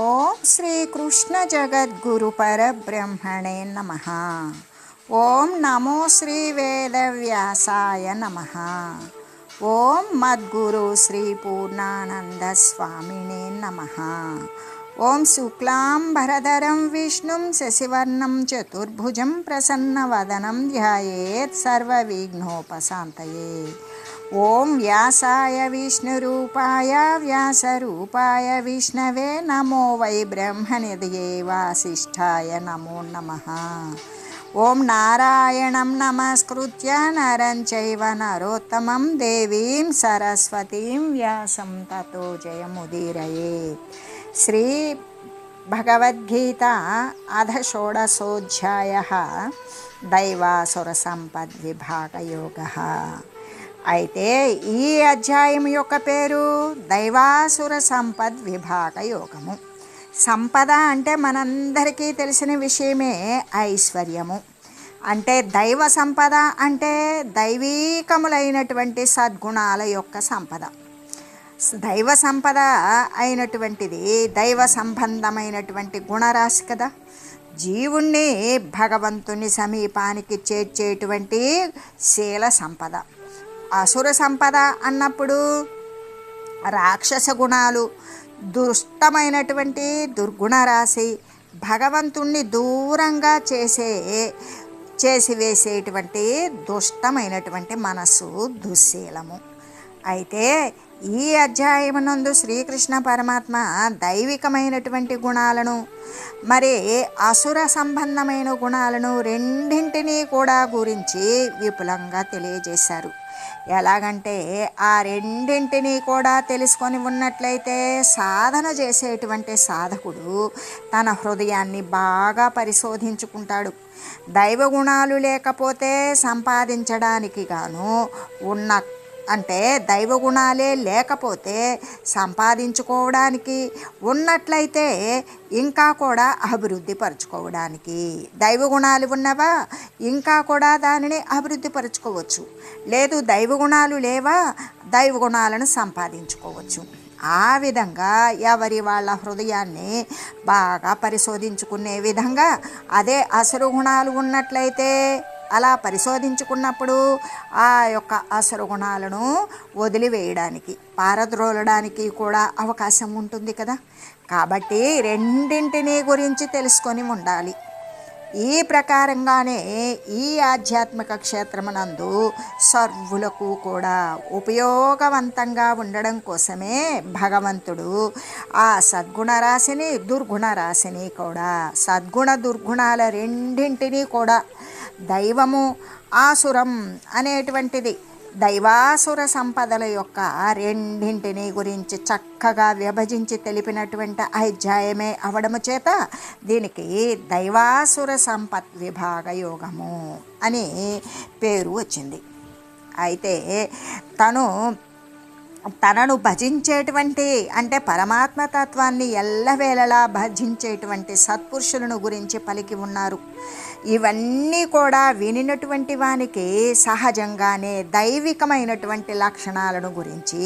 ఓం శ్రీ కృష్ణ జగద్గురు పరబ్రహ్మణే నమః. ఓం నమో శ్రీ వేదవ్యాసాయ నమః. ఓం మద్గురు శ్రీ పూర్ణానంద స్వామినే నమః. ఓం శుక్లాంబరధరం విష్ణుం శశివర్ణం చతుర్భుజం ప్రసన్నవదనం ధ్యాయేత్ సర్వవిఘ్నోపశాంతయే. ఓం వ్యాసాయ విష్ణురూపాయ వ్యాసరూపాయ విష్ణవే నమో వై బ్రహ్మనిధయే వాసిష్ఠాయ నమో నమః. ఓం నారాయణం నమస్కృత్య నరం చైవ నరోత్తమం దేవీం సరస్వతీం వ్యాసం తతో జయముదీరయేత్. శ్రీ భగవద్గీత అధ షోడశోధ్యాయః దైవాసుర సంపద్విభాగయోగః. అయితే ఈ అధ్యాయం యొక్క పేరు దైవాసుర సంపద్ విభాగ యోగము. సంపద అంటే మనందరికీ తెలిసిన విషయమే. ఐశ్వర్యము అంటే దైవ సంపద అంటే దైవీకములైనటువంటి సద్గుణాల యొక్క సంపద. దైవ సంపద అయినటువంటిది దైవ సంబంధమైనటువంటి గుణరాశి కదా. జీవుణ్ణి భగవంతుని సమీపానికి చేర్చేటువంటి శీల సంపద. అసుర సంపద అన్నప్పుడు రాక్షస గుణాలు, దుష్టమైనటువంటి దుర్గుణ రాశి, భగవంతుణ్ణి దూరంగా చేసివేసేటువంటి దుష్టమైనటువంటి మనస్సు, దుశ్శీలము. అయితే ఈ అధ్యాయమునందు శ్రీకృష్ణ పరమాత్మ దైవికమైనటువంటి గుణాలను మరి అసుర సంబంధమైన గుణాలను రెండింటినీ కూడా గురించి విపులంగా తెలియజేశారు. ఎలాగంటే ఆ రెండింటినీ కూడా తెలుసుకొని ఉన్నట్లయితే సాధన చేసేటువంటి సాధకుడు తన హృదయాన్ని బాగా పరిశోధించుకుంటాడు. దైవ గుణాలు లేకపోతే సంపాదించడానికి గాను అంటే దైవ గుణాలే లేకపోతే సంపాదించుకోవడానికి, ఉన్నట్లయితే ఇంకా కూడా అభివృద్ధి పరుచుకోవడానికి. దైవ గుణాలు ఉన్నవా ఇంకా కూడా దానిని అభివృద్ధి పరుచుకోవచ్చు. లేదు దైవ గుణాలు లేవా దైవ గుణాలను సంపాదించుకోవచ్చు. ఆ విధంగా ఎవరి వాళ్ళ హృదయాన్ని బాగా పరిశోధించుకునే విధంగా అదే అసురు గుణాలు ఉన్నట్లయితే అలా పరిశోధించుకున్నప్పుడు ఆ యొక్క అసురు గుణాలను వదిలివేయడానికి, పారద్రోలడానికి కూడా అవకాశం ఉంటుంది కదా. కాబట్టి రెండింటినీ గురించి తెలుసుకొని ఉండాలి. ఈ ప్రకారంగానే ఈ ఆధ్యాత్మిక క్షేత్రమునందు సర్వులకు కూడా ఉపయోగవంతంగా ఉండడం కోసమే భగవంతుడు ఆ సద్గుణ రాశిని, దుర్గుణ రాశిని కూడా, సద్గుణ దుర్గుణాల రెండింటినీ కూడా దైవము, ఆసురం అనేటువంటిది దైవాసుర సంపదల యొక్క రెండింటిని గురించి చక్కగా విభజించి తెలిపినటువంటి అధ్యాయమే అవడము చేత దీనికి దైవాసుర సంపత్ విభాగ యోగము అని పేరు వచ్చింది. అయితే తనను భజించేటువంటి అంటే పరమాత్మ తత్వాన్ని ఎల్లవేళలా భజించేటువంటి సత్పురుషులను గురించి పలికి ఉన్నారు. ఇవన్నీ కూడా వినినటువంటి వానికి సహజంగానే దైవికమైనటువంటి లక్షణాలను గురించి,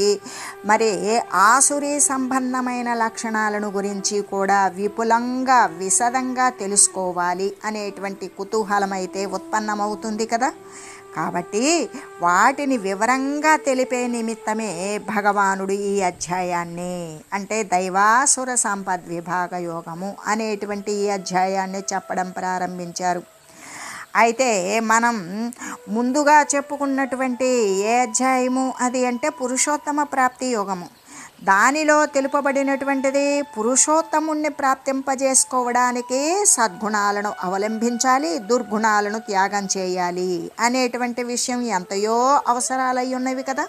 మరి ఆసురీ సంబంధమైన లక్షణాలను గురించి కూడా విపులంగా విశదంగా తెలుసుకోవాలి అనేటువంటి కుతూహలం అయితే ఉత్పన్నమవుతుంది కదా. కాబట్టి వాటిని వివరంగా తెలిపే నిమిత్తమే భగవానుడు ఈ అధ్యాయాన్ని అంటే దైవాసుర సంపద్ విభాగ యోగము అనేటువంటి ఈ అధ్యాయాన్ని చెప్పడం ప్రారంభించారు. అయితే మనం ముందుగా చెప్పుకున్నటువంటి ఏ అధ్యాయము అది అంటే పురుషోత్తమ ప్రాప్తి యోగము. దానిలో తెలుపబడినటువంటిది పురుషోత్తముణ్ణి ప్రాప్తింపజేసుకోవడానికి సద్గుణాలను అవలంబించాలి, దుర్గుణాలను త్యాగం చేయాలి అనేటువంటి విషయం ఎంతయో అవసరాలై ఉన్నవి కదా.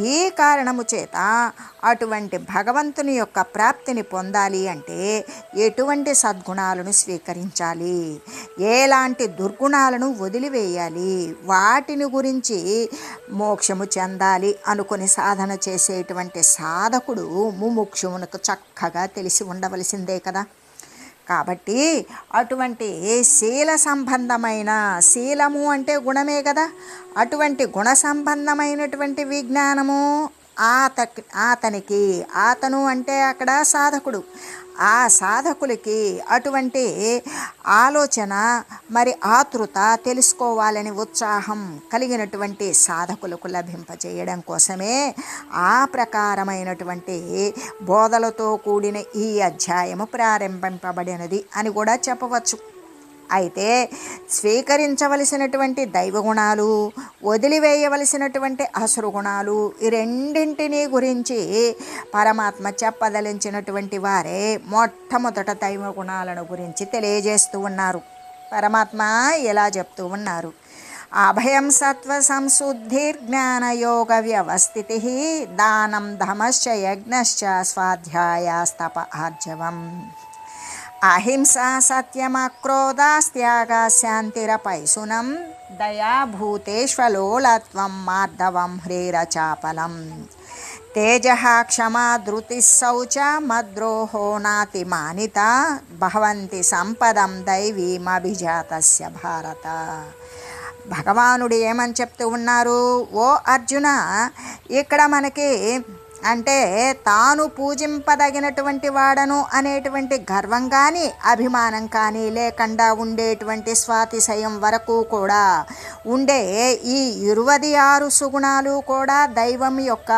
ఈ కారణము చేత అటువంటి భగవంతుని యొక్క ప్రాప్తిని పొందాలి అంటే ఎటువంటి సద్గుణాలను స్వీకరించాలి, ఎలాంటి దుర్గుణాలను వదిలివేయాలి, వాటిని గురించి మోక్షము చెందాలి అనుకుని సాధన చేసేటువంటి సాధకుడు ముముక్షువునకు చక్కగా తెలిసి ఉండవలసిందే కదా. కాబట్టి అటువంటి శీల సంబంధమైన, శీలము అంటే గుణమే కదా, అటువంటి గుణ సంబంధమైనటువంటి విజ్ఞానము అతను అంటే అక్కడ సాధకుడు, ఆ సాధకులకి అటువంటి ఆలోచన మరి ఆతృత తెలుసుకోవాలని ఉత్సాహం కలిగినటువంటి సాధకులకు లభింపచేయడం కోసమే ఆ ప్రకారమైనటువంటి బోధలతో కూడిన ఈ అధ్యాయము ప్రారంభింపబడినది అని కూడా చెప్పవచ్చు. అయితే స్వీకరించవలసినటువంటి దైవగుణాలు, వదిలివేయవలసినటువంటి అసురు గుణాలు, ఈ రెండింటినీ గురించి పరమాత్మ చెప్పదలించినటువంటి వారే మొట్టమొదట దైవగుణాలను గురించి తెలియజేస్తూ ఉన్నారు. పరమాత్మ ఎలా చెప్తూ ఉన్నారు? అభయం సత్వ సంశుద్ధిర్జ్ఞానయోగ వ్యవస్థితి దానం ధమశ్చ యజ్ఞశ్చ స్వాధ్యాయాస్తప ఆర్జవం అహింసా సత్యమక్రోధాస్త్యాగ శాంతిరపైసునం దయా భూతేష్వలోలత్వం మార్దవం హ్రీరచాపలం తేజః క్షమా ధృతి శౌచ మద్రోహో నాతిమానిత భవంతి సంపదం దైవీమభిజాతస్య భారత. భగవానుడు ఏమని చెప్తూ ఉన్నారు? ఓ అర్జున, ఇక్కడ మనకి అంటే తాను పూజింపదగినటువంటి వాడను అనేటువంటి గర్వం కానీ అభిమానం కానీ లేకుండా ఉండేటువంటి స్వాతిశయం వరకు కూడా ఉండే ఈ 26 సుగుణాలు కూడా దైవం యొక్క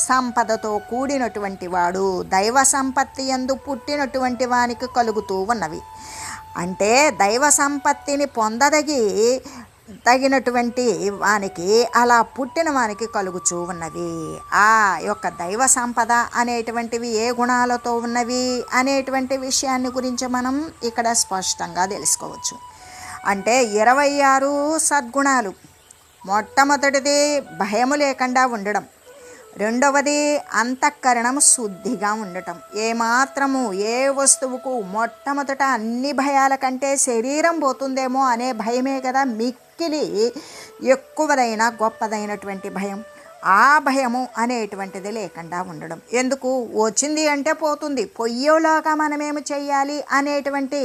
సంపదతో కూడినటువంటి వాడు, దైవ సంపత్తి యందు పుట్టినటువంటి వానికి కలుగుతూ ఉన్నవి. అంటే దైవ సంపత్తిని తగినటువంటి వానికి, అలా పుట్టిన వానికి కలుగుచూ ఉన్నవి. ఆ యొక్క దైవ సంపద అనేటువంటివి ఏ గుణాలతో ఉన్నవి అనేటువంటి విషయాన్ని గురించి మనం ఇక్కడ స్పష్టంగా తెలుసుకోవచ్చు. అంటే 26 సద్గుణాలు. మొట్టమొదటిది భయము లేకుండా ఉండడం, రెండవది అంతఃకరణం శుద్ధిగా ఉండటం. ఏమాత్రము ఏ వస్తువుకు మొట్టమొదట అన్ని భయాల కంటే శరీరం పోతుందేమో అనే భయమే కదా మిక్కిలి ఎక్కువదైన గొప్పదైనటువంటి భయం. ఆ భయము అనేటువంటిది లేకుండా ఉండడం. ఎందుకు? వచ్చింది అంటే పోతుంది, పొయ్యేలాగా మనమేమి చెయ్యాలి అనేటువంటి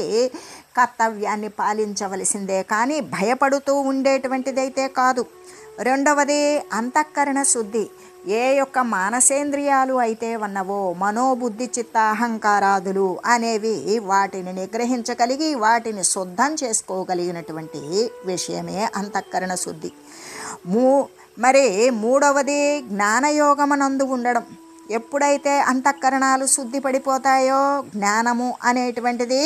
కర్తవ్యాన్ని పాలించవలసిందే కానీ భయపడుతూ ఉండేటువంటిదైతే కాదు. రెండవది అంతఃకరణ శుద్ధి. ఏ యొక్క మానసేంద్రియాలు అయితే ఉన్నవో, మనోబుద్ధి చిత్త అహంకారాదులు అనేవి వాటిని నిగ్రహించగలిగి వాటిని శుద్ధం చేసుకోగలిగినటువంటి విషయమే అంతఃకరణ శుద్ధి. మరి మూడవది జ్ఞానయోగమనందు ఉండడం. ఎప్పుడైతే అంతఃకరణాలు శుద్ధి పడిపోతాయో జ్ఞానము అనేటువంటిది,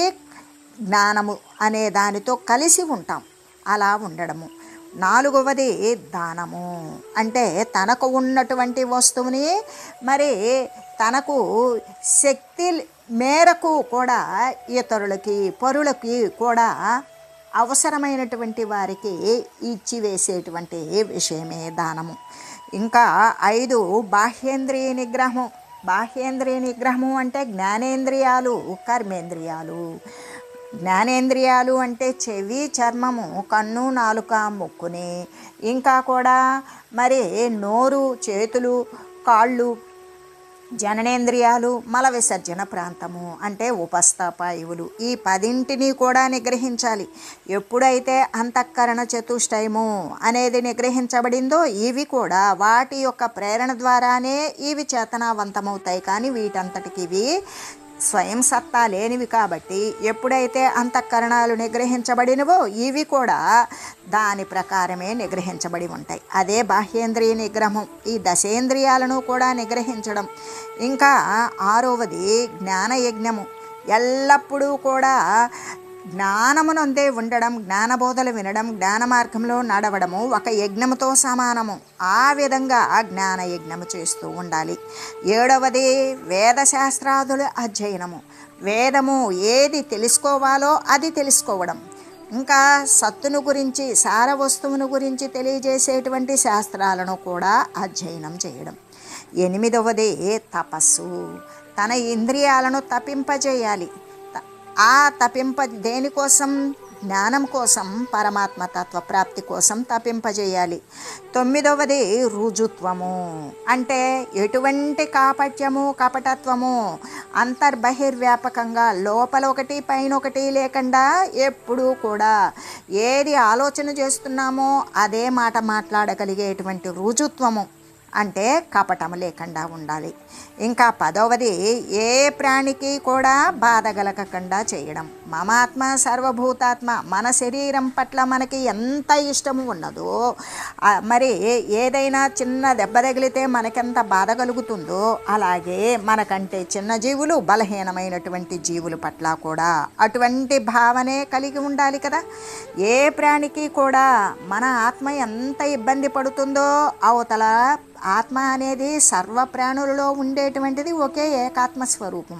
జ్ఞానము అనే దానితో కలిసి ఉంటాం, అలా ఉండడము. నాలుగవది దానము. అంటే తనకు ఉన్నటువంటి వస్తువుని మరి తనకు శక్తి మేరకు కూడా ఇతరులకి పరులకి కూడా అవసరమైనటువంటి వారికి ఇచ్చివేసేటువంటి విషయమే దానము. ఇంకా 5 బాహ్యేంద్రియ నిగ్రహం. బాహ్యేంద్రియ నిగ్రహము అంటే జ్ఞానేంద్రియాలు, కర్మేంద్రియాలు. జ్ఞానేంద్రియాలు అంటే చెవి, చర్మము, కన్ను, నాలుక, ముక్కుని, ఇంకా కూడా మరి నోరు, చేతులు, కాళ్ళు, జననేంద్రియాలు, మల విసర్జన ప్రాంతము అంటే ఉపస్థపాయువులు. ఈ 10ంటిని కూడా నిగ్రహించాలి. ఎప్పుడైతే అంతఃకరణ చతుష్టయము అనేది నిగ్రహించబడిందో ఇవి కూడా వాటి యొక్క ప్రేరణ ద్వారానే ఇవి చేతనావంతమవుతాయి. కానీ వీటంతటికి ఇవి స్వయం సత్తా లేనివి కాబట్టి ఎప్పుడైతే అంతఃకరణాలు నిగ్రహించబడినవో ఇవి కూడా దాని ప్రకారమే నిగ్రహించబడి ఉంటాయి. అదే బాహ్యేంద్రియ నిగ్రహం. ఈ దశేంద్రియాలను కూడా నిగ్రహించడం. ఇంకా 6వది జ్ఞానయజ్ఞము. ఎల్లప్పుడూ కూడా జ్ఞానమునందే ఉండడం, జ్ఞానబోధలు వినడం, జ్ఞాన మార్గంలో నడవడము ఒక యజ్ఞముతో సమానము. ఆ విధంగా జ్ఞానయజ్ఞము చేస్తూ ఉండాలి. 7వది వేదశాస్త్రాదుల అధ్యయనము. వేదము ఏది తెలుసుకోవాలో అది తెలుసుకోవడం. ఇంకా సత్తును గురించి, సార వస్తువును గురించి తెలియజేసేటువంటి శాస్త్రాలను కూడా అధ్యయనం చేయడం. 8వది తపస్సు. తన ఇంద్రియాలను తపింపజేయాలి. ఆ దేనికోసం? జ్ఞానం కోసం, పరమాత్మ తత్వ ప్రాప్తి కోసం తపింపజేయాలి. 9వది రుజుత్వము. అంటే ఎటువంటి కాపట్యము, కపటత్వము అంతర్బహిర్వ్యాపకంగా లోపల ఒకటి పైన ఒకటి లేకుండా ఎప్పుడూ కూడా ఏది ఆలోచన చేస్తున్నామో అదే మాట మాట్లాడగలిగేటువంటి రుజుత్వము. అంటే కపటం లేకుండా ఉండాలి. ఇంకా 10వది ఏ ప్రాణికి కూడా బాధ కలగకుండా చేయడం. మమాత్మ సర్వభూతాత్మ, మన శరీరం పట్ల మనకి ఎంత ఇష్టము ఉన్నదో, మరి ఏదైనా చిన్న దెబ్బ తగిలితే మనకెంత బాధ కలుగుతుందో అలాగే మనకంటే చిన్న జీవులు, బలహీనమైనటువంటి జీవుల పట్ల కూడా అటువంటి భావనే కలిగి ఉండాలి కదా. ఏ ప్రాణికి కూడా మన ఆత్మ ఎంత ఇబ్బంది పడుతుందో అవతల ఆత్మ అనేది సర్వ ప్రాణులలో ఉండేటువంటిది ఒకే ఏకాత్మస్వరూపం.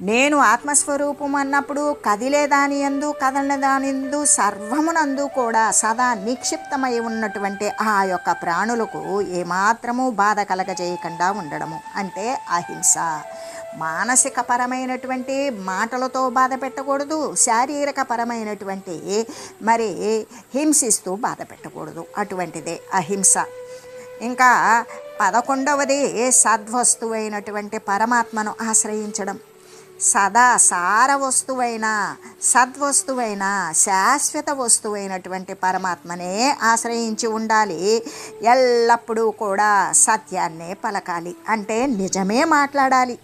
నేను ఆత్మస్వరూపం అన్నప్పుడు కదిలే దాని యందు, కదలని దాని యందు, సర్వమునందు కూడా సదా నిక్షిప్తమై ఉన్నటువంటి ఆ యొక్క ప్రాణులకు ఏమాత్రము బాధ కలగజేయకుండా ఉండడము అంటే అహింస. మానసిక పరమైనటువంటి మాటలతో బాధ పెట్టకూడదు, శారీరక పరమైనటువంటి మరి హింసిస్తూ బాధ పెట్టకూడదు, అటువంటిదే అహింస. ఇంకా 11వది సద్వస్తువైనటువంటి పరమాత్మను ఆశ్రయించడం. సదా సార వస్తువైన, సద్వస్తువైన, శాశ్వత వస్తువైనటువంటి పరమాత్మనే ఆశ్రయించి ఉండాలి. ఎల్లప్పుడూ కూడా సత్యాన్నే పలకాలి, అంటే నిజమే మాట్లాడాలి,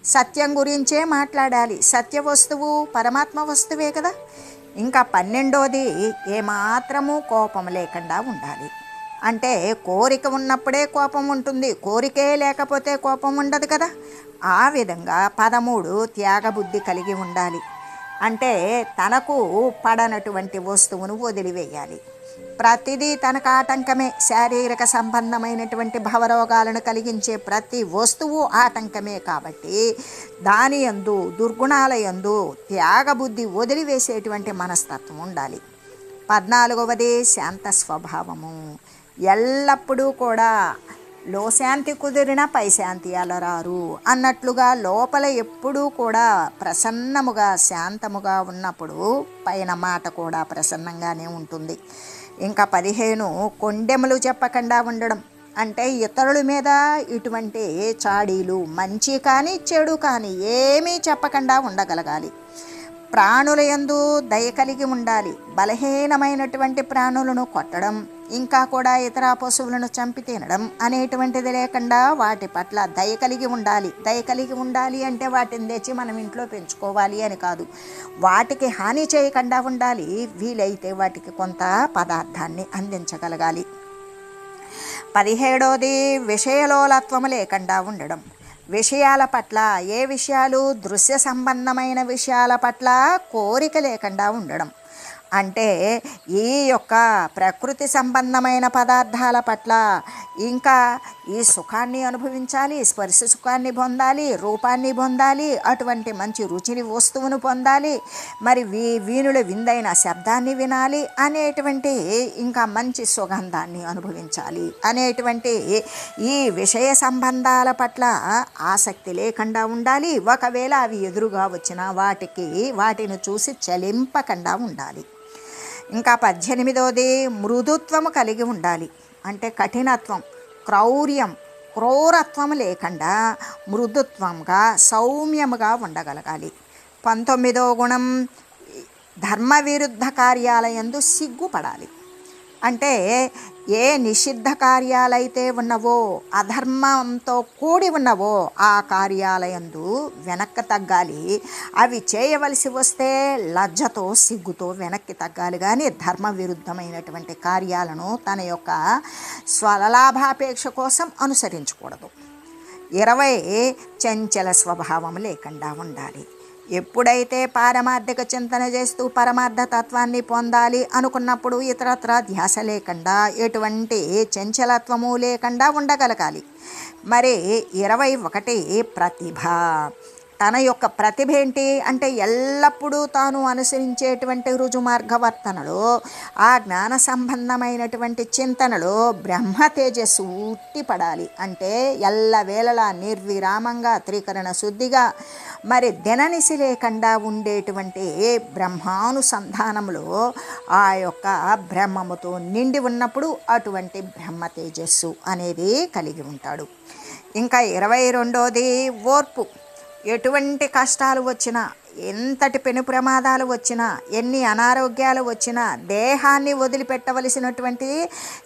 సత్యం గురించే మాట్లాడాలి. సత్య వస్తువు పరమాత్మ వస్తువే కదా. ఇంకా 12వది ఏమాత్రము కోపం లేకుండా ఉండాలి. అంటే కోరిక ఉన్నప్పుడే కోపం ఉంటుంది, కోరికే లేకపోతే కోపం ఉండదు కదా. ఆ విధంగా 13 త్యాగబుద్ధి కలిగి ఉండాలి. అంటే తనకు పడనటువంటి వస్తువును వదిలివేయాలి. ప్రతిదీ తనకు ఆటంకమే. శారీరక సంబంధమైనటువంటి భవరోగాలను కలిగించే ప్రతి వస్తువు ఆటంకమే కాబట్టి దాని యందు, దుర్గుణాల యందు త్యాగబుద్ధి వదిలివేసేటువంటి మనస్తత్వం ఉండాలి. 14వది శాంత స్వభావము. ఎల్లప్పుడూ కూడా లోశాంతి కుదిరిన పై శాంతి అలరారు అన్నట్లుగా లోపల ఎప్పుడూ కూడా ప్రసన్నముగా, శాంతముగా ఉన్నప్పుడు పైన మాట కూడా ప్రసన్నంగానే ఉంటుంది. ఇంకా 15 కొండెములు చెప్పకుండా ఉండడం. అంటే ఇతరుల మీద ఇటువంటి చాడీలు, మంచి కానీ చెడు కానీ ఏమీ చెప్పకుండా ఉండగలగాలి. ప్రాణుల యందు దయ కలిగి ఉండాలి. బలహీనమైనటువంటి ప్రాణులను కొట్టడం, ఇంకా కూడా ఇతర పశువులను చంపి తినడం అనేటువంటిది లేకుండా వాటి పట్ల దయ కలిగి ఉండాలి. దయ కలిగి ఉండాలి అంటే వాటిని తెచ్చి మనం ఇంట్లో పెంచుకోవాలి అని కాదు, వాటికి హాని చేయకుండా ఉండాలి. వీలైతే వాటికి కొంత పదార్థాన్ని అందించగలగాలి. 17వది విషయలోలత్వము లేకుండా ఉండడం. విషయాల పట్ల, ఏ విషయాలు, దృశ్య సంబంధమైన విషయాల పట్ల కోరిక లేకుండా ఉండడం. అంటే ఈ యొక్క ప్రకృతి సంబంధమైన పదార్థాల పట్ల, ఇంకా ఈ సుఖాన్ని అనుభవించాలి, స్పర్శ సుఖాన్ని పొందాలి, రూపాన్ని పొందాలి, అటువంటి మంచి రుచిని వస్తువును పొందాలి, మరి వీణుల విందైన శబ్దాన్ని వినాలి అనేటువంటి, ఇంకా మంచి సుగంధాన్ని అనుభవించాలి అనేటువంటి ఈ విషయ సంబంధాల పట్ల ఆసక్తి లేకుండా ఉండాలి. ఒకవేళ అవి ఎదురుగా వచ్చినా వాటిని చూసి చలింపకుండా ఉండాలి. ఇంకా 18వది మృదుత్వము కలిగి ఉండాలి. అంటే కఠినత్వం, క్రౌర్యం, క్రూరత్వం లేకుండా మృదుత్వంగా, సౌమ్యముగా ఉండగలగాలి. 19వ గుణం ధర్మ విరుద్ధ కార్యాలయందు సిగ్గుపడాలి. అంటే ఏ నిషిద్ధ కార్యాలైతే ఉన్నవో, అధర్మంతో కూడి ఉన్నవో ఆ కార్యాలయందు వెనక్కి తగ్గాలి. అవి చేయవలసి వస్తే లజ్జతో, సిగ్గుతో వెనక్కి తగ్గాలి. కానీ ధర్మ విరుద్ధమైనటువంటి కార్యాలను తన యొక్క స్వలాభాపేక్ష కోసం అనుసరించకూడదు. 20 చంచల స్వభావం లేకుండా ఉండాలి. ఎప్పుడైతే పారమార్థిక చింతన చేస్తూ పరమార్థ తత్వాన్ని పొందాలి అనుకున్నప్పుడు ఇతరత్ర ధ్యాస లేకుండా, ఎటువంటి చంచలత్వము లేకుండా ఉండగలగాలి. మరి 21 ప్రతిభ. తన యొక్క ప్రతిభ ఏంటి అంటే ఎల్లప్పుడూ తాను అనుసరించేటువంటి రుజుమార్గవర్తనలో, ఆ జ్ఞాన సంబంధమైనటువంటి చింతనలో బ్రహ్మ తేజస్సు ఉట్టిపడాలి. అంటే ఎల్లవేళలా నిర్విరామంగా, త్రికరణ శుద్ధిగా, మరి దిననిసి లేకుండా ఉండేటువంటి బ్రహ్మానుసంధానంలో ఆ యొక్క బ్రహ్మముతో నిండి ఉన్నప్పుడు అటువంటి బ్రహ్మ తేజస్సు అనేది కలిగి ఉంటాడు. ఇంకా 22వది ఓర్పు. ఎటువంటి కష్టాలు వచ్చినా, ఎంతటి పెను ప్రమాదాలు వచ్చినా, ఎన్ని అనారోగ్యాలు వచ్చినా, దేహాన్ని వదిలిపెట్టవలసినటువంటి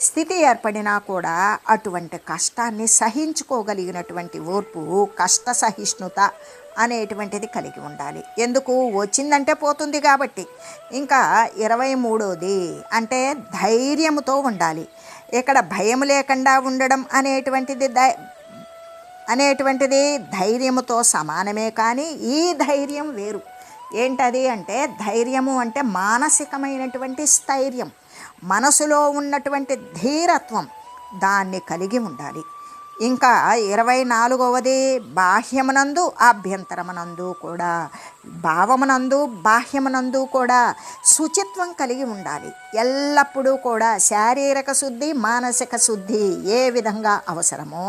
స్థితి ఏర్పడినా కూడా అటువంటి కష్టాన్ని సహించుకోగలిగినటువంటి ఓర్పు, కష్ట సహిష్ణుత అనేటువంటిది కలిగి ఉండాలి. ఎందుకు? వచ్చిందంటే పోతుంది కాబట్టి. ఇంకా 23ది అంటే ధైర్యముతో ఉండాలి. ఇక్కడ భయం లేకుండా ఉండడం అనేటువంటిది ధైర్యముతో సమానమే. కానీ ఈ ధైర్యం వేరు. ఏంటది అంటే ధైర్యము అంటే మానసికమైనటువంటి స్థైర్యం, మనసులో ఉన్నటువంటి ధీరత్వం, దాన్ని కలిగి ఉండాలి. ఇంకా 24వది బాహ్యమునందు అభ్యంతరమునందు కూడా, భావమునందు బాహ్యమునందు కూడా శుచిత్వం కలిగి ఉండాలి. ఎల్లప్పుడూ కూడా శారీరక శుద్ధి, మానసిక శుద్ధి ఏ విధంగా అవసరమో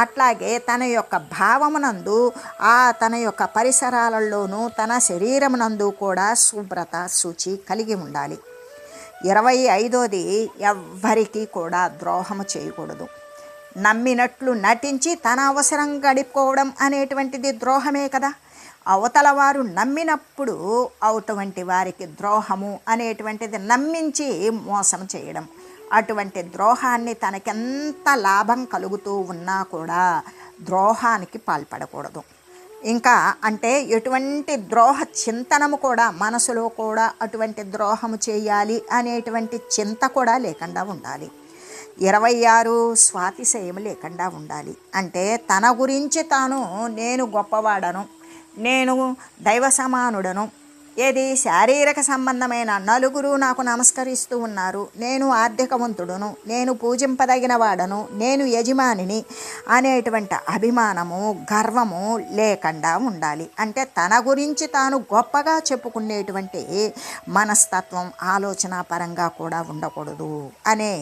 అట్లాగే తన యొక్క భావమునందు, తన యొక్క పరిసరాలలోనూ, తన శరీరమునందు కూడా శుభ్రత, శుచి కలిగి ఉండాలి. 25వది ఎవ్వరికీ కూడా ద్రోహము చేయకూడదు. నమ్మినట్లు నటించి తన అవసరం గడుపుకోవడం అనేటువంటిది ద్రోహమే కదా. అవతల వారు నమ్మినప్పుడు అటువంటి వారికి ద్రోహము అనేటువంటిది నమ్మించి మోసం చేయడం. అటువంటి ద్రోహాన్ని తనకెంత లాభం కలుగుతూ ఉన్నా కూడా ద్రోహానికి పాల్పడకూడదు. ఇంకా అంటే ఎటువంటి ద్రోహ చింతనము కూడా, మనసులో కూడా అటువంటి ద్రోహము చేయాలి అనేటువంటి చింత కూడా లేకుండా ఉండాలి. 26 స్వాతిశయం లేకుండా ఉండాలి. అంటే తన గురించి తాను నేను గొప్పవాడను, నేను దైవ సమానుడను, ఏది శారీరక సంబంధమైన నలుగురు నాకు నమస్కరిస్తూ ఉన్నారు, నేను ఆర్థికవంతుడును, నేను పూజింపదగిన వాడను, నేను యజమానిని అనేటువంటి అభిమానము, గర్వము లేకుండా ఉండాలి. అంటే తన గురించి తాను గొప్పగా చెప్పుకునేటువంటి మనస్తత్వం, ఆలోచన పరంగా కూడా ఉండకూడదు అనే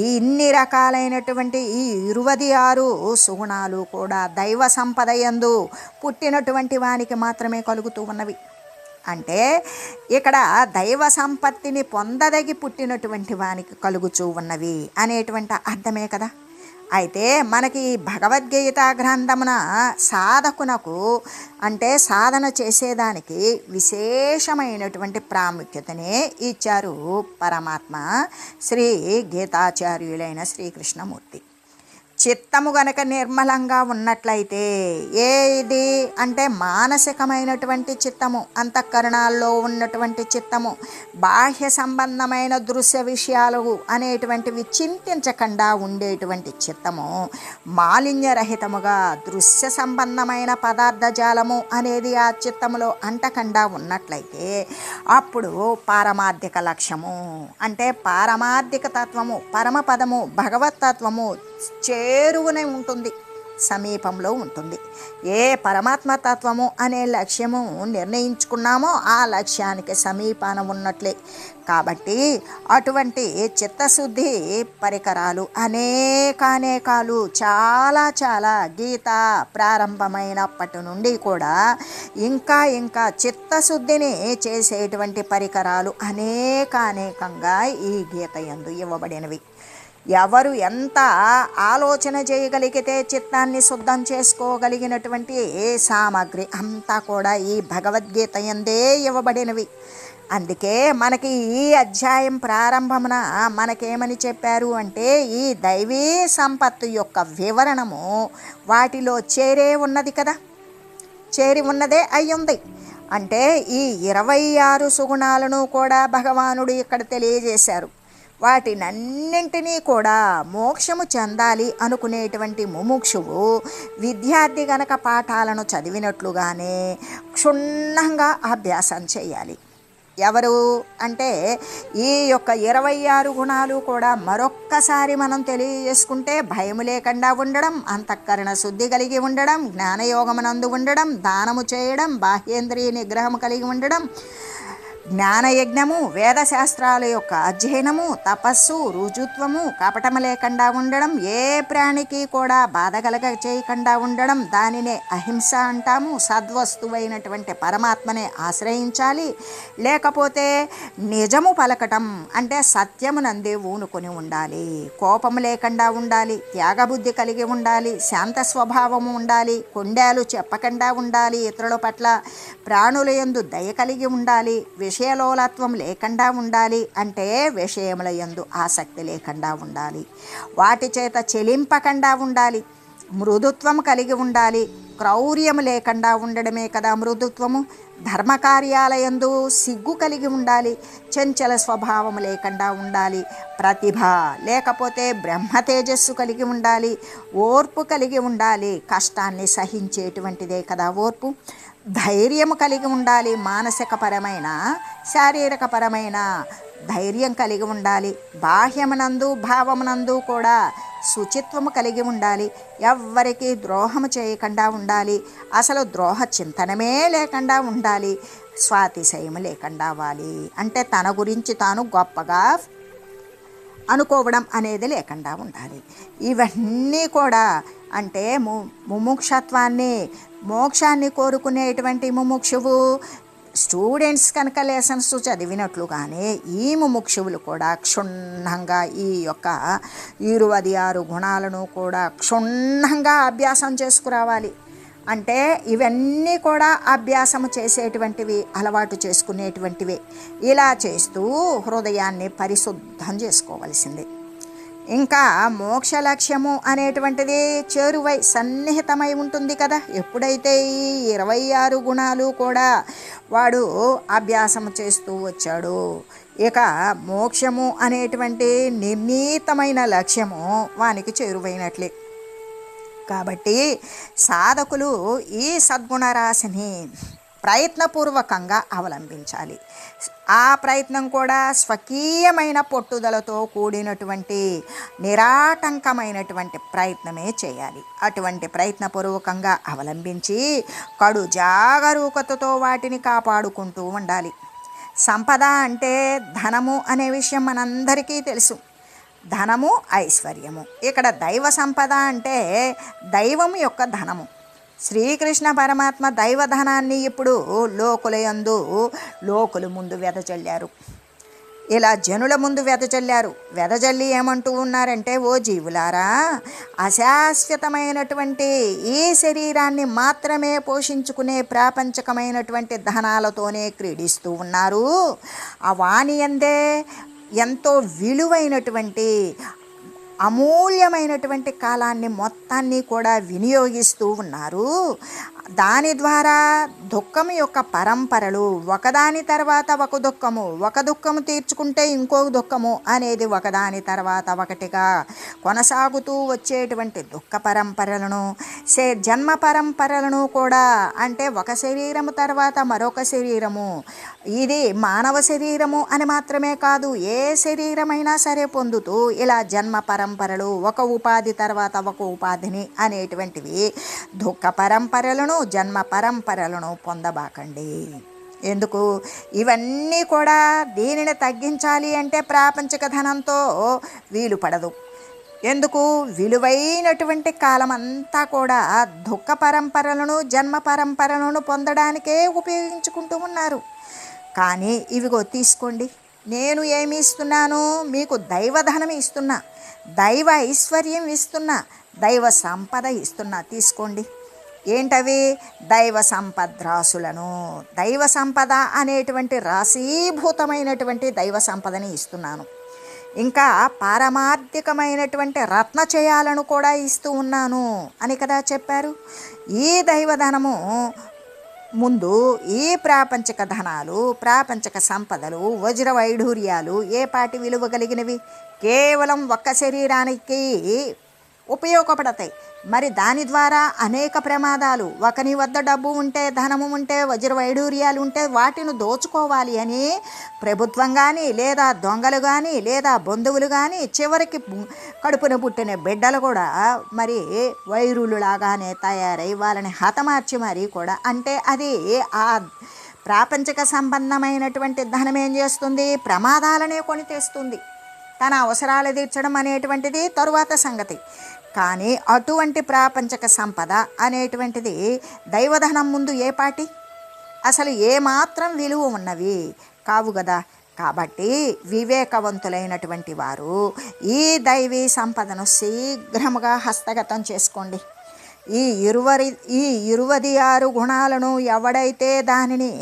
ఇన్ని రకాలైనటువంటి ఈ 26 సుగుణాలు కూడా దైవ సంపద యందు పుట్టినటువంటి వానికి మాత్రమే కలుగుతూ ఉన్నవి. అంటే ఇక్కడ దైవ సంపత్తిని పొందదగి పుట్టినటువంటి వానికి కలుగుచూ ఉన్నవి అనేటువంటి అర్థమే కదా. అయితే మనకి భగవద్గీత గ్రంథమున సాధకునకు అంటే సాధన చేసేదానికి విశేషమైనటువంటి ప్రాముఖ్యతనే ఇచ్చారు పరమాత్మ శ్రీ గీతాచార్యులైన శ్రీకృష్ణమూర్తి. చిత్తము గనక నిర్మలంగా ఉన్నట్లయితే, ఏది అంటే మానసికమైనటువంటి చిత్తము, అంతఃకరణాల్లో ఉన్నటువంటి చిత్తము, బాహ్య సంబంధమైన దృశ్య విషయాలు అనేటువంటివి చింతించకుండా ఉండేటువంటి చిత్తము మాలిన్యరహితముగా దృశ్య సంబంధమైన పదార్థ జాలము అనేది ఆ చిత్తములో అంటకుండా ఉన్నట్లయితే అప్పుడు పారమార్థిక లక్ష్యము అంటే పారమార్థిక తత్వము, పరమపదము, భగవత్తత్వము చేరువనే ఉంటుంది, సమీపంలో ఉంటుంది. ఏ పరమాత్మ తత్వము అనే లక్ష్యము నిర్ణయించుకున్నామో ఆ లక్ష్యానికి సమీపాన ఉన్నట్లే. కాబట్టి అటువంటి చిత్తశుద్ధి పరికరాలు అనేకాలు చాలా గీత ప్రారంభమైనప్పటి నుండి కూడా ఇంకా చిత్తశుద్ధిని చేసేటువంటి పరికరాలు అనేకంగా ఈ గీత యందు ఇవ్వబడినవి. ఎవరు ఎంత ఆలోచన చేయగలిగితే చిత్తాన్ని శుద్ధం చేసుకోగలిగినటువంటి సామగ్రి అంతా కూడా ఈ భగవద్గీత యందే ఇవ్వబడినవి. అందుకే మనకి ఈ అధ్యాయం ప్రారంభమున మనకేమని చెప్పారు అంటే ఈ దైవీ సంపత్తు యొక్క వివరణము వాటిలో చేరే ఉన్నది కదా, చేరి ఉన్నదే అయ్యుంది. అంటే ఈ 26 సుగుణాలను కూడా భగవానుడు ఇక్కడ తెలియజేశారు. వాటినన్నింటినీ కూడా మోక్షము చెందాలి అనుకునేటువంటి ముముక్షువు విద్యార్థి గనక పాఠాలను చదివినట్లుగానే క్షుణ్ణంగా అభ్యాసం చేయాలి. ఎవరు అంటే ఈ యొక్క 26 గుణాలు కూడా మరొక్కసారి మనం తెలియజేసుకుంటే భయము లేకుండా ఉండడం, అంతఃకరణ శుద్ధి కలిగి ఉండడం, జ్ఞానయోగమునందు ఉండడం, దానము చేయడం, బాహ్యేంద్రియ నిగ్రహం కలిగి ఉండడం, జ్ఞానయజ్ఞము, వేదశాస్త్రాల యొక్క అధ్యయనము, తపస్సు, రుజుత్వము, కపటము లేకుండా ఉండడం, ఏ ప్రాణికి కూడా బాధ చేయకుండా ఉండడం, దానినే అహింస అంటాము. సద్వస్తువైనటువంటి పరమాత్మనే ఆశ్రయించాలి. లేకపోతే నిజము పలకటం అంటే సత్యమునందే ఊనుకొని ఉండాలి. కోపము లేకుండా ఉండాలి, త్యాగబుద్ధి కలిగి ఉండాలి, శాంత స్వభావము ఉండాలి, కొండాలు చెప్పకుండా ఉండాలి, ఇతరుల పట్ల ప్రాణుల యందు దయ కలిగి ఉండాలి, విషయలోలత్వం లేకుండా ఉండాలి. అంటే విషయముల యందు ఆసక్తి లేకుండా ఉండాలి, వాటి చేత చెలింపకుండా ఉండాలి, మృదుత్వం కలిగి ఉండాలి. క్రౌర్యము లేకుండా ఉండడమే కదా మృదుత్వము. ధర్మకార్యాలయందు సిగ్గు కలిగి ఉండాలి, చంచల స్వభావము లేకుండా ఉండాలి, ప్రతిభ లేకపోతే బ్రహ్మ తేజస్సు కలిగి ఉండాలి, ఓర్పు కలిగి ఉండాలి. కష్టాన్ని సహించేటువంటిదే కదా ఓర్పు. ధైర్యము కలిగి ఉండాలి, మానసికపరమైన శారీరకపరమైన ధైర్యం కలిగి ఉండాలి. బాహ్యమునందు భావమునందు కూడా శుచిత్వము కలిగి ఉండాలి. ఎవ్వరికీ ద్రోహము చేయకుండా ఉండాలి, అసలు ద్రోహ చింతనమే లేకుండా ఉండాలి, స్వాతిశయము లేకుండా అవ్వాలి. అంటే తన గురించి తాను గొప్పగా అనుకోవడం అనేది లేకుండా ఉండాలి. ఇవన్నీ కూడా అంటే ముముక్షత్వాన్ని, మోక్షాన్ని కోరుకునేటువంటి ముముక్షువు స్టూడెంట్స్ కనుక లెసన్స్ చదివినట్లుగానే ఈ ముముక్షువులు కూడా క్షుణ్ణంగా ఈ యొక్క 26 గుణాలను కూడా క్షుణ్ణంగా అభ్యాసం చేసుకురావాలి. అంటే ఇవన్నీ కూడా అభ్యాసము చేసేటువంటివి, అలవాటు చేసుకునేటువంటివి. ఇలా చేస్తూ హృదయాన్ని పరిశుద్ధం చేసుకోవలసింది. ఇంకా మోక్ష లక్ష్యము అనేటువంటిది చేరువై సన్నిహితమై ఉంటుంది కదా. ఎప్పుడైతే ఈ 26 గుణాలు కూడా వాడు అభ్యాసం చేస్తూ వచ్చాడు, ఇక మోక్షము అనేటువంటి నిర్ణీతమైన లక్ష్యము వానికి చేరువైనట్లే. కాబట్టి సాధకులు ఈ సద్గుణరాశిని ప్రయత్నపూర్వకంగా అవలంబించాలి. ఆ ప్రయత్నం కూడా స్వకీయమైన పట్టుదలతో కూడినటువంటి నిరాటంకమైనటువంటి ప్రయత్నమే చేయాలి. అటువంటి ప్రయత్నపూర్వకంగా అవలంబించి కడు జాగరూకతతో వాటిని కాపాడుకుంటూ ఉండాలి. సంపద అంటే ధనము అనే విషయం మనందరికీ తెలుసు. ధనము, ఐశ్వర్యము. ఇక్కడ దైవ సంపద అంటే దైవం యొక్క ధనము. శ్రీకృష్ణ పరమాత్మ దైవధనాన్ని ఇప్పుడు లోకులు ముందు వెదజల్లారు. ఇలా జనుల ముందు వెదజల్లారు. వెదజల్లి ఏమంటూ ఉన్నారంటే, ఓ జీవులారా, అశాశ్వతమైనటువంటి ఈ శరీరాన్ని మాత్రమే పోషించుకునే ప్రాపంచకమైనటువంటి ధనాలతోనే క్రీడిస్తూ ఉన్నారు. ఆ వాణి అందే ఎంతో విలువైనటువంటి అమూల్యమైనటువంటి కాలాన్ని మొత్తాన్ని కూడా వినియోగిస్తూ ఉన్నారు. దాని ద్వారా దుఃఖం యొక్క పరంపరలు ఒకదాని తర్వాత ఒక దుఃఖము తీర్చుకుంటే ఇంకో దుఃఖము అనేది ఒకదాని తర్వాత ఒకటిగా కొనసాగుతూ వచ్చేటువంటి దుఃఖ పరంపరలను, జన్మ పరంపరలను కూడా, అంటే ఒక శరీరము తర్వాత మరొక శరీరము, ఇది మానవ శరీరము అని మాత్రమే కాదు, ఏ శరీరమైనా సరే పొందుతూ ఇలా జన్మ పరంపరలు, ఒక ఉపాధి తర్వాత ఒక ఉపాధిని అనేటువంటివి దుఃఖ పరంపరలను, జన్మ పరంపరలను పొందబాకండి. ఎందుకు? ఇవన్నీ కూడా దీనిని తగ్గించాలి అంటే ప్రాపంచిక ధనంతో వీలు పడదు. ఎందుకు? విలువైనటువంటి కాలం అంతా కూడా దుఃఖ పరంపరలను, జన్మ పరంపరలను పొందడానికే ఉపయోగించుకుంటూ ఉన్నారు. కానీ ఇవిగో తీసుకోండి, నేను ఏమి ఇస్తున్నాను? మీకు దైవధనం ఇస్తున్నా, దైవ ఐశ్వర్యం ఇస్తున్నా, దైవ సంపద ఇస్తున్నా, తీసుకోండి. ఏంటవి? దైవ సంపద్రాసులను, దైవ సంపద అనేటువంటి రాశీభూతమైనటువంటి దైవ సంపదని ఇస్తున్నాను. ఇంకా పారమార్థికమైనటువంటి రత్నచయాలను కూడా ఇస్తూ ఉన్నాను అని కదా చెప్పారు. ఈ దైవధనము ముందు ఈ ప్రాపంచిక ధనాలు, ప్రాపంచిక సంపదలు, వజ్ర వైఢూర్యాలు ఏ పాటి విలువ కలిగినవి? కేవలం ఒక్క శరీరానికి ఉపయోగపడతాయి. మరి దాని ద్వారా అనేక ప్రమాదాలు. ఒకని వద్ద డబ్బు ఉంటే, ధనము ఉంటే, వజ్ర వైఢూర్యాలు ఉంటే వాటిని దోచుకోవాలి అని ప్రభుత్వం కానీ, లేదా దొంగలు కానీ, లేదా బంధువులు కానీ, చివరికి కడుపున పుట్టిన బిడ్డలు కూడా మరి వైరులు లాగానే తయారై వాళ్ళని హతమార్చి మరీ కూడా, అంటే అది ఆ ప్రాపంచిక సంబంధమైనటువంటి ధనం ఏం చేస్తుంది? ప్రమాదాలనే కొని తెస్తుంది. తన అవసరాలు తీర్చడం అనేటువంటిది తరువాత సంగతి. కానీ అటువంటి ప్రాపంచక సంపద అనేటువంటిది దైవధనం ముందు ఏ పాటి, అసలు ఏమాత్రం విలువ ఉన్నవి కావు కదా. కాబట్టి వివేకవంతులైనటువంటి వారు ఈ దైవీ సంపదను శీఘ్రముగా హస్తగతం చేసుకోండి. ఈ 26 గుణాలను ఎవడైతే దానిని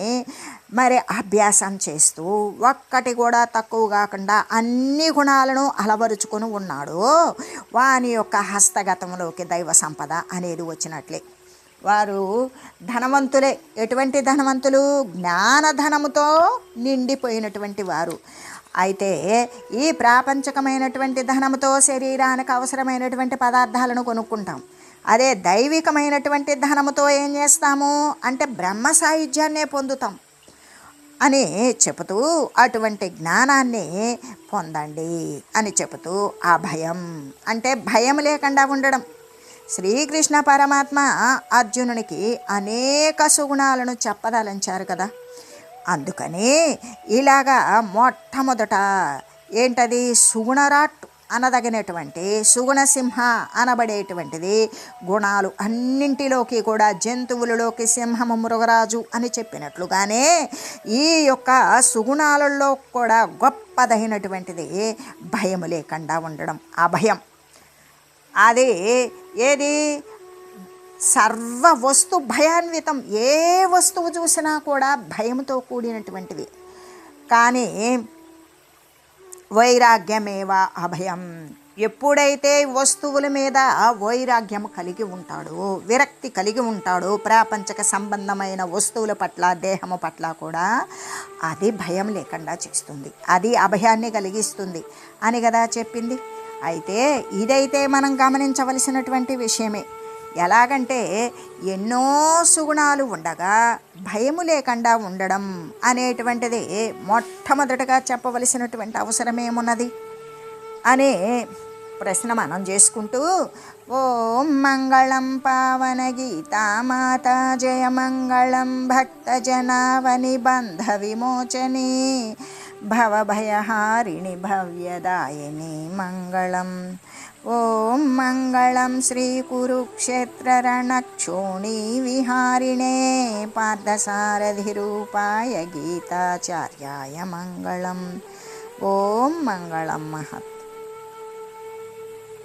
మరి అభ్యాసం చేస్తూ ఒక్కటి కూడా తక్కువ కాకుండా అన్ని గుణాలను అలవరుచుకొని ఉన్నాడో వాని యొక్క హస్తగతంలోకి దైవ సంపద అనేది వచ్చినట్లే. వారు ధనవంతులే. ఎటువంటి ధనవంతులు? జ్ఞానధనముతో నిండిపోయినటువంటి వారు. అయితే ఈ ప్రాపంచకమైనటువంటి ధనముతో శరీరానికి అవసరమైనటువంటి పదార్థాలను కొనుక్కుంటాం. అదే దైవికమైనటువంటి ధనముతో ఏం చేస్తాము అంటే బ్రహ్మ సాయుధ్యాన్నే పొందుతాం అని చెబుతూ అటువంటి జ్ఞానాన్ని పొందండి అని చెబుతూ ఆ భయం అంటే భయం లేకుండా ఉండడం. శ్రీకృష్ణ పరమాత్మ అర్జునునికి అనేక సుగుణాలను చెప్పదలంచారు కదా. అందుకని ఇలాగా మొట్టమొదట ఏంటది? సుగుణరాట్ అనదగినటువంటి సుగుణసింహ అనబడేటువంటిది గుణాలు అన్నింటిలోకి కూడా జంతువులలోకి సింహము మృగరాజు అని చెప్పినట్లుగానే ఈ యొక్క సుగుణాలలో కూడా గొప్పదైనటువంటిది భయము లేకుండా ఉండడం. ఆ భయం అది ఏది? సర్వ వస్తు భయాన్వితం. ఏ వస్తువు చూసినా కూడా భయంతో కూడినటువంటిది. కానీ వైరాగ్యమేవా అభయం. ఎప్పుడైతే వస్తువుల మీద వైరాగ్యం కలిగి ఉంటాడో, విరక్తి కలిగి ఉంటాడో, ప్రాపంచక సంబంధమైన వస్తువుల పట్ల, దేహము పట్ల కూడా అది భయం లేకుండా చేస్తుంది. అది అభయాన్ని కలిగిస్తుంది అని కదా చెప్పింది. అయితే ఇదైతే మనం గమనించవలసినటువంటి విషయమే. ఎలాగంటే ఎన్నో సుగుణాలు ఉండగా భయము లేకుండా ఉండడం అనేటువంటిది మొట్టమొదటగా చెప్పవలసినటువంటి అవసరమేమున్నది అనే ప్రశ్న మనం చేసుకుంటూ ఓం మంగళం పావన గీతామాత జయ మంగళం భక్తజనావని బంధ విమోచని భవభయహారిణి భవ్యదాయిని మంగళం. ఓం మంగళం శ్రీ కురుక్షేత్ర రణక్షోణీ విహారిణే పార్థసారథి రూపాయ గీతాచార్యాయ మంగళం. ఓం మంగళం మహత్.